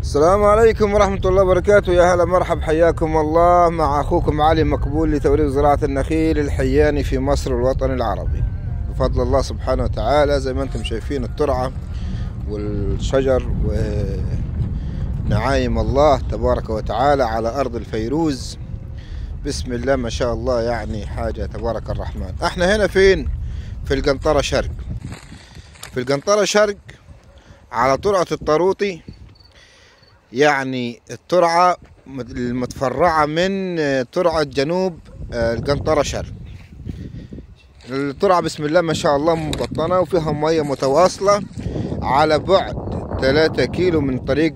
السلام عليكم ورحمة الله وبركاته. يا هلا مرحب، حياكم الله مع أخوكم علي مقبول لتوريد زراعة النخيل الحياني في مصر والوطن العربي بفضل الله سبحانه وتعالى. زي ما انتم شايفين الترعة والشجر ونعايم الله تبارك وتعالى على أرض الفيروز. بسم الله ما شاء الله، يعني حاجة تبارك الرحمن. احنا هنا فين؟ في القنطرة شرق. في القنطرة شرق على ترعة الطروطي، يعني الترعة المتفرعة من ترعة جنوب القنطرة شرق. الترعة بسم الله ما شاء الله مبطنة وفيها مية متواصلة على بعد 3 كيلو من طريق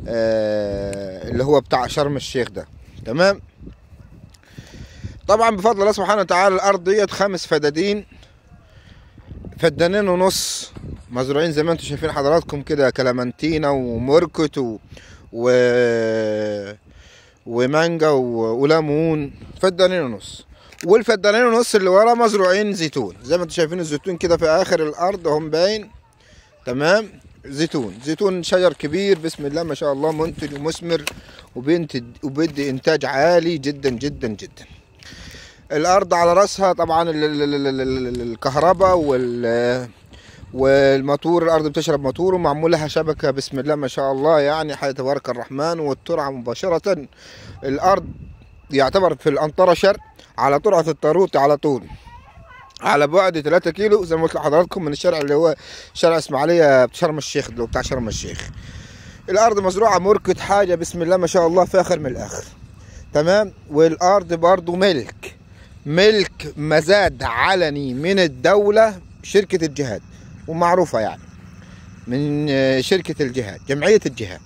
اللي هو بتاع شرم الشيخ ده. تمام. طبعا بفضل الله سبحانه وتعالى الأرض ديت 5 فدادين، فدانين ونص مزروعين زي ما انتم شايفين حضراتكم كده، كلامنتينا ومركت ومانجا وليمون. فدانين ونص، والفدانين ونص اللي ورا مزروعين زيتون زي ما انتم شايفين. الزيتون كده في اخر الارض هم باين. تمام. زيتون شجر كبير بسم الله ما شاء الله، منتج ومثمر وبيدي انتاج عالي جدا جدا جدا. الارض على راسها طبعا الكهرباء والموتور. الارض بتشرب موتور ومعمول لها شبكه بسم الله ما شاء الله، يعني حي تبارك الرحمن. والترعه مباشره الارض يعتبر في القنطره شرق على ترعه الطروطي على طول، على بعد 3 كيلو زي ما قلت لحضراتكم من الشارع اللي هو شارع اسماعيليه شرم الشيخ اللي هو بتاع شرم الشيخ. الارض مزروعه مركت، حاجه بسم الله ما شاء الله فاخر من الاخر. تمام. والارض برضو ملك مزاد علني من الدوله، شركه الجهاد ومعروفة يعني من شركة الجهاد، جمعية الجهاد.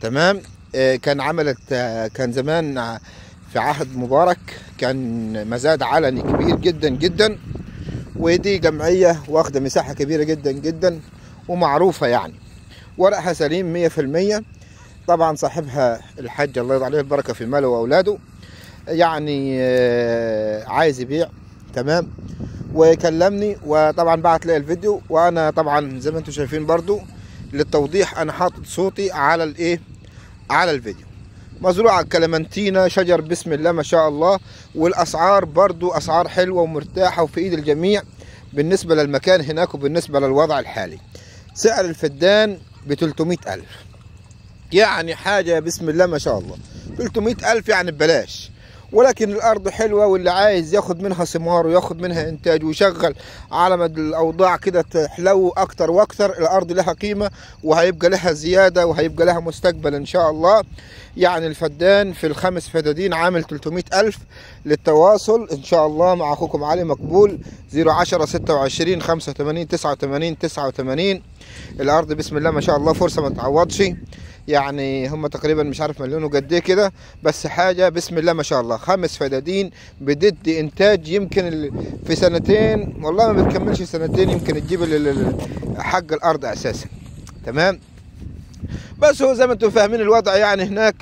تمام. كان زمان في عهد مبارك كان مزاد علني كبير جدا جدا، ودي جمعية واخدة مساحة كبيرة جدا جدا ومعروفة، يعني ورقها سليم 100%. طبعا صاحبها الحاج الله يرضى عليه البركة في ماله وأولاده، يعني عايز يبيع. تمام. وكلمني وطبعا بعت لي الفيديو، وانا طبعا زي ما انتم شايفين برضو للتوضيح انا حاطط صوتي على الفيديو. مزروعه كلامنتينا شجر بسم الله ما شاء الله. والاسعار برضو اسعار حلوه ومرتاحه وفي ايد الجميع بالنسبه للمكان هناك وبالنسبه للوضع الحالي. سعر الفدان ب 300,000، يعني حاجه بسم الله ما شاء الله. 300,000 يعني ببلاش، ولكن الارض حلوه، واللي عايز ياخد منها ثمار وياخد منها انتاج ويشغل على مدى الاوضاع كده تحلو اكتر واكتر. الارض لها قيمه وهيبقى لها زياده وهيبقى لها مستقبل ان شاء الله. يعني الفدان في ال5 فدادين عامل 300,000. للتواصل ان شاء الله مع اخوكم علي مقبول 010 26 85 89 89. الارض بسم الله ما شاء الله فرصه ما تعوضش، يعني هم تقريبا مش عارف مليون وقد ايه كده، بس حاجه بسم الله ما شاء الله. 5 فدادين بتدي انتاج يمكن في سنتين، والله ما بتكملش سنتين يمكن تجيب حق الارض اساسا. تمام. بس هو زي ما انتم فاهمين الوضع يعني هناك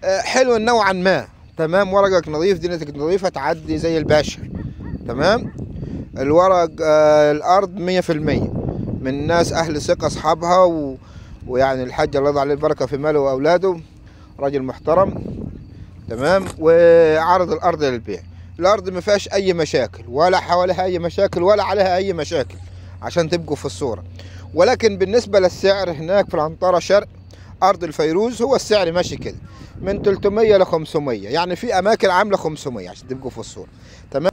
حلو نوعا ما. تمام. ورقك نظيف، دنيتك نظيفه، تعدي زي الباشا. تمام. الورق الارض 100% من ناس اهل ثقه اصحابها ويعني الحاج الله يرضى عليه البركه في ماله واولاده، راجل محترم. تمام. وعرض الارض للبيع. الارض ما فيهاش اي مشاكل، ولا حواليها اي مشاكل ولا عليها اي مشاكل عشان تبقوا في الصوره. ولكن بالنسبه للسعر هناك في القنطره شرق ارض الفيروز هو السعر ماشي كده من 300 ل 500، يعني في اماكن عامله 500 عشان تبقوا في الصوره. تمام.